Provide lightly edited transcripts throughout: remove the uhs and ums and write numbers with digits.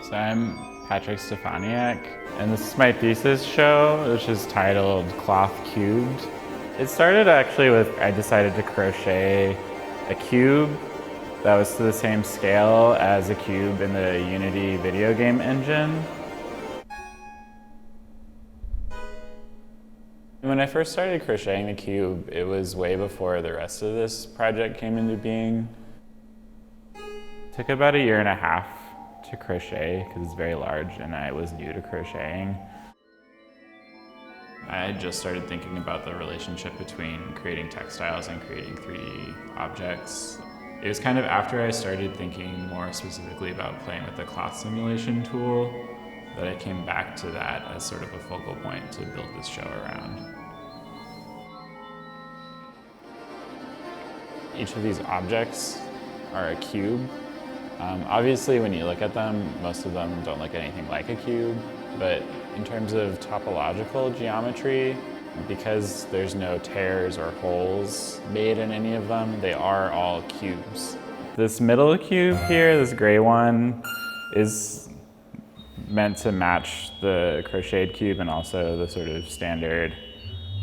So I'm Patrick Stefaniak, and this is my thesis show, which is titled Cloth Cubed. It started actually with, I decided to crochet a cube that was to the same scale as a cube in the Unity video game engine. When I first started crocheting the cube, it was way before the rest of this project came into being. It took about 1.5 years to crochet because it's very large and I was new to crocheting. I had just started thinking about the relationship between creating textiles and creating 3D objects. It was kind of after I started thinking more specifically about playing with the cloth simulation tool that I came back to that as sort of a focal point to build this show around. Each of these objects are a cube. Obviously, when you look at them, most of them don't look anything like a cube, but in terms of topological geometry, because there's no tears or holes made in any of them, they are all cubes. This middle cube here, this gray one, is meant to match the crocheted cube and also the sort of standard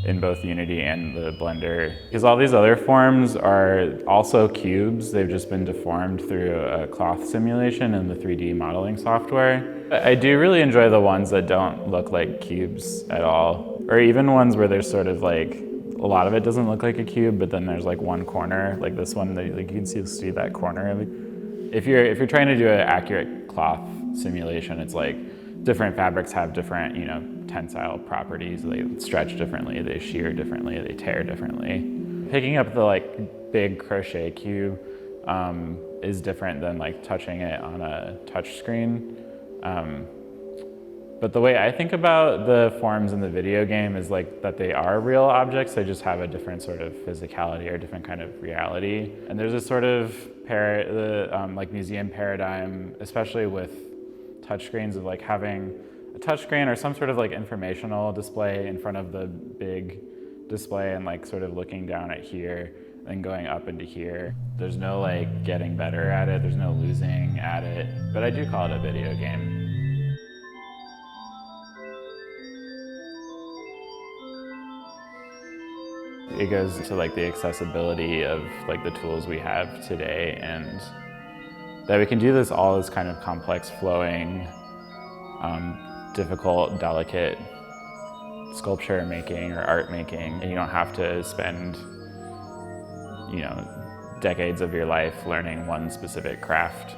in both Unity and the Blender. Because all these other forms are also cubes, they've just been deformed through a cloth simulation in the 3D modeling software. I do really enjoy the ones that don't look like cubes at all, or even ones where there's sort of like, a lot of it doesn't look like a cube, but then there's like one corner, like this one, like you can see that corner of it. If you're trying to do an accurate cloth simulation, it's like different fabrics have different, tensile properties. They stretch differently, they shear differently, they tear differently. Picking up the like big crochet cube is different than like touching it on a touch screen. But the way I think about the forms in the video game is like that they are real objects, they just have a different sort of physicality or different kind of reality. And there's a sort of like museum paradigm, especially with touchscreens, of like having a touchscreen or some sort of like informational display in front of the big display and like sort of looking down at here and going up into here. There's no like getting better at it, there's no losing at it, but I do call it a video game. It goes to like the accessibility of like the tools we have today, and that we can do this all as kind of complex, flowing, difficult, delicate sculpture making or art making. And you don't have to spend, decades of your life learning one specific craft.